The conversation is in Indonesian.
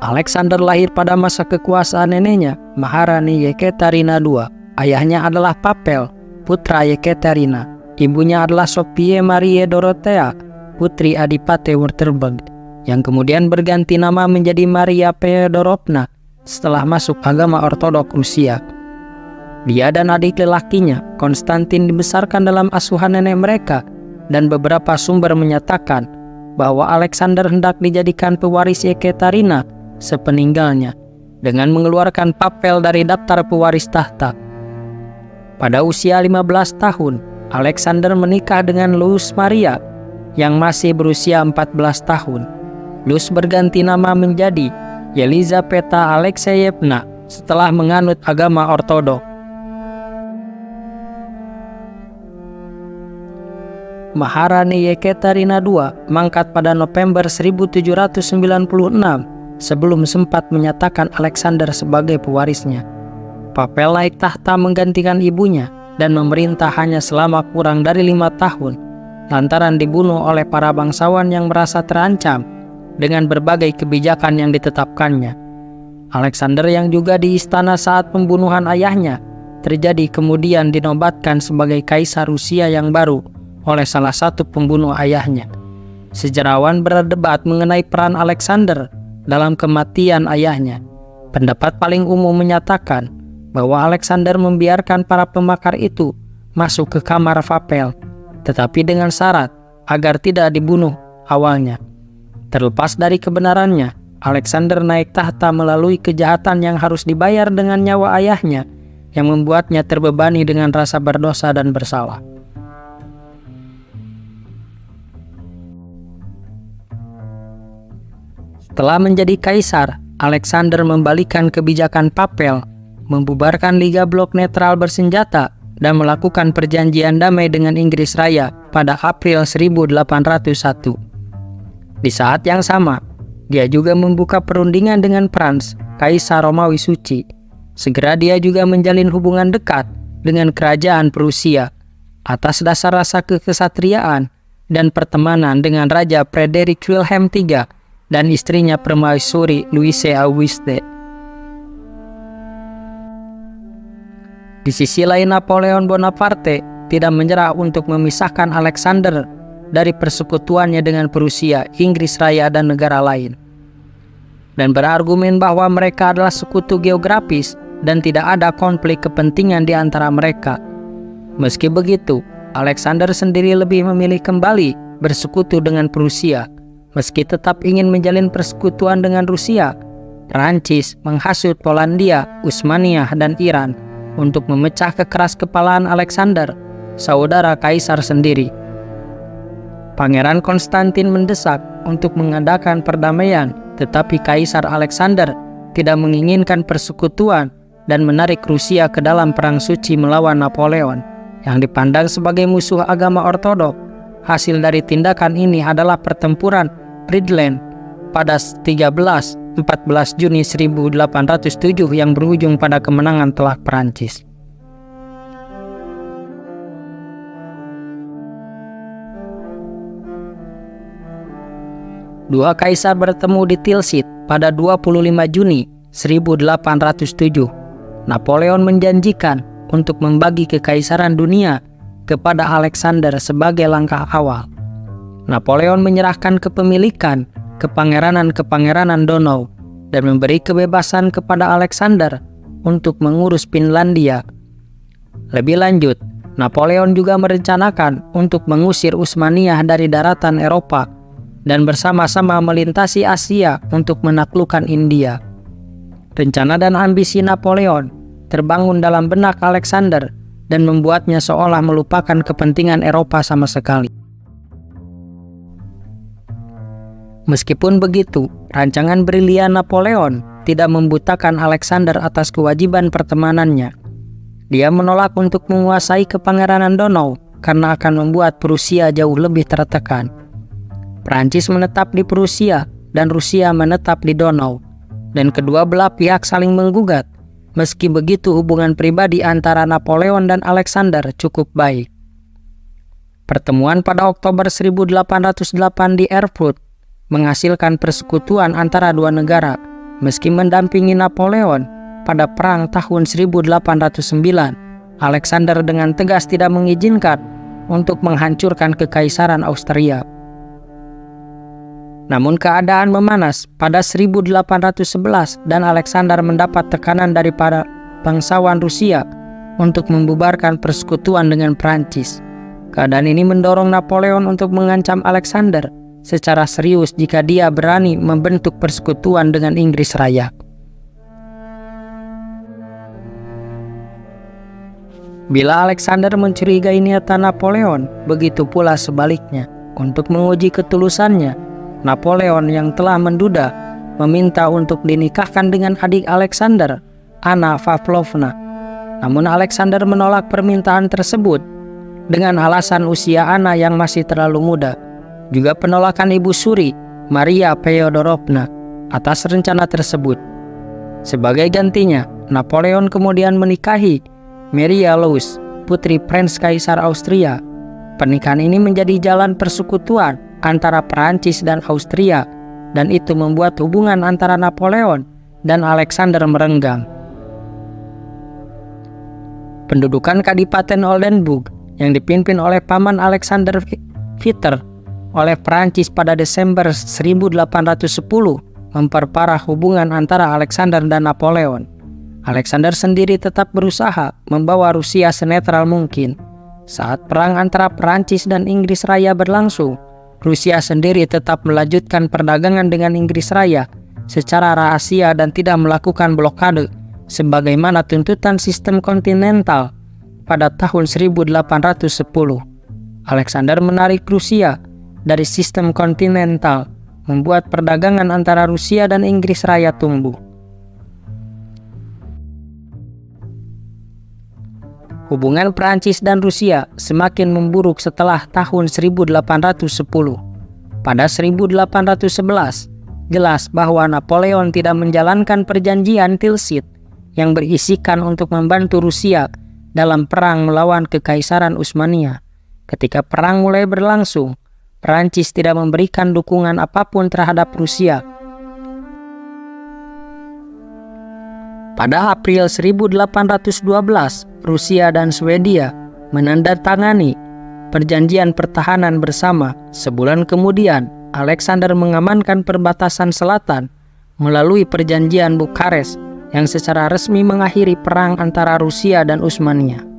Alexander lahir pada masa kekuasaan neneknya, Maharani Yekaterina II. Ayahnya adalah Papel, putra Yekaterina. Ibunya adalah Sophie Marie Dorothea, putri Adipate Württemberg, yang kemudian berganti nama menjadi Maria Feodorovna setelah masuk agama Ortodok Rusia. Dia dan adik lelakinya, Konstantin, dibesarkan dalam asuhan nenek mereka, dan beberapa sumber menyatakan bahwa Alexander hendak dijadikan pewaris Yekaterina sepeninggalnya dengan mengeluarkan Papel dari daftar pewaris tahta. Pada usia 15 tahun, Alexander menikah dengan Luz Maria yang masih berusia 14 tahun. Luz berganti nama menjadi Yelizaveta Alexeyevna setelah menganut agama Ortodok. Maharani Yekaterina II mangkat pada November 1796 sebelum sempat menyatakan Alexander sebagai pewarisnya. Papel naik tahta menggantikan ibunya dan memerintah hanya selama kurang dari 5 tahun lantaran dibunuh oleh para bangsawan yang merasa terancam dengan berbagai kebijakan yang ditetapkannya. Alexander yang juga di istana saat pembunuhan ayahnya terjadi kemudian dinobatkan sebagai kaisar Rusia yang baru oleh salah satu pembunuh ayahnya. Sejarawan berdebat mengenai peran Alexander dalam kematian ayahnya. Pendapat paling umum menyatakan bahwa Alexander membiarkan para pemakar itu masuk ke kamar Papel, tetapi dengan syarat agar tidak dibunuh awalnya. Terlepas dari kebenarannya, Alexander naik tahta melalui kejahatan yang harus dibayar dengan nyawa ayahnya, yang membuatnya terbebani dengan rasa berdosa dan bersalah. Setelah menjadi kaisar, Alexander membalikan kebijakan Papel, membubarkan Liga Blok Netral bersenjata, dan melakukan perjanjian damai dengan Inggris Raya pada April 1801. Di saat yang sama, dia juga membuka perundingan dengan Frans, Kaisar Romawi Suci. Segera dia juga menjalin hubungan dekat dengan kerajaan Prusia atas dasar rasa kekesatriaan dan pertemanan dengan Raja Frederick Wilhelm III dan istrinya permaisuri Louise Auguste. Di sisi lain, Napoleon Bonaparte tidak menyerah untuk memisahkan Alexander dari persekutuannya dengan Prusia, Inggris Raya, dan negara lain, dan berargumen bahwa mereka adalah sekutu geografis dan tidak ada konflik kepentingan di antara mereka. Meski begitu, Alexander sendiri lebih memilih kembali bersekutu dengan Prusia. Meski tetap ingin menjalin persekutuan dengan Rusia, Prancis menghasut Polandia, Utsmania, dan Iran untuk memecah kekeras-kepalaan Alexander, saudara kaisar sendiri. Pangeran Konstantin mendesak untuk mengadakan perdamaian, tetapi Kaisar Alexander tidak menginginkan persekutuan dan menarik Rusia ke dalam perang suci melawan Napoleon yang dipandang sebagai musuh agama Ortodok. Hasil dari tindakan ini adalah pertempuran Friedland pada 13-14 Juni 1807 yang berujung pada kemenangan telak Perancis. Dua kaisar bertemu di Tilsit pada 25 Juni 1807. Napoleon menjanjikan untuk membagi kekaisaran dunia kepada Alexander sebagai langkah awal. Napoleon menyerahkan kepemilikan kepangeranan Donau dan memberi kebebasan kepada Alexander untuk mengurus Finlandia. Lebih lanjut, Napoleon juga merencanakan untuk mengusir Utsmania dari daratan Eropa dan bersama-sama melintasi Asia untuk menaklukkan India. Rencana dan ambisi Napoleon terbangun dalam benak Alexander dan membuatnya seolah melupakan kepentingan Eropa sama sekali. Meskipun begitu, rancangan brilian Napoleon tidak membutakan Alexander atas kewajiban pertemanannya. Dia menolak untuk menguasai kepangeranan Donau karena akan membuat Prusia jauh lebih tertekan. Prancis menetap di Prusia dan Rusia menetap di Donau, dan kedua belah pihak saling menggugat. Meski begitu, hubungan pribadi antara Napoleon dan Alexander cukup baik. Pertemuan pada Oktober 1808 di Erfurt menghasilkan persekutuan antara dua negara, Meski mendampingi Napoleon pada perang tahun 1809, Alexander dengan tegas tidak mengizinkan untuk menghancurkan kekaisaran Austria. Namun keadaan memanas pada 1811 dan Alexander mendapat tekanan daripada bangsawan Rusia untuk membubarkan persekutuan dengan Prancis. Keadaan ini mendorong Napoleon untuk mengancam Alexander secara serius jika dia berani membentuk persekutuan dengan Inggris Raya. Bila Alexander mencurigai niatan Napoleon, begitu pula sebaliknya. Untuk menguji ketulusannya, Napoleon yang telah menduda meminta untuk dinikahkan dengan adik Alexander, Anna Pavlovna. Namun Alexander menolak permintaan tersebut dengan alasan usia Anna yang masih terlalu muda. Juga penolakan ibu suri, Maria Feodorovna, atas rencana tersebut. Sebagai gantinya, Napoleon kemudian menikahi Maria Louise, putri Prince Kaisar Austria. Pernikahan ini menjadi jalan persekutuan antara Perancis dan Austria, dan itu membuat hubungan antara Napoleon dan Alexander merenggang. Pendudukan Kadipaten Oldenburg yang dipimpin oleh Paman Alexander Peter oleh Perancis pada Desember 1810 memperparah hubungan antara Alexander dan Napoleon. Alexander sendiri tetap berusaha membawa Rusia senetral mungkin. Saat perang antara Perancis dan Inggris Raya berlangsung, Rusia sendiri tetap melanjutkan perdagangan dengan Inggris Raya secara rahasia dan tidak melakukan blokade sebagaimana tuntutan sistem kontinental pada tahun 1810. Alexander menarik Rusia dari sistem kontinental, membuat perdagangan antara Rusia dan Inggris Raya tumbuh. Hubungan Prancis dan Rusia semakin memburuk setelah tahun 1810. Pada 1811, jelas bahwa Napoleon tidak menjalankan perjanjian Tilsit yang berisikan untuk membantu Rusia dalam perang melawan Kekaisaran Utsmania. Ketika perang mulai berlangsung, Prancis tidak memberikan dukungan apapun terhadap Rusia. Pada April 1812, Rusia dan Swedia menandatangani perjanjian pertahanan bersama. Sebulan kemudian, Alexander mengamankan perbatasan selatan melalui perjanjian Bukares yang secara resmi mengakhiri perang antara Rusia dan Utsmania.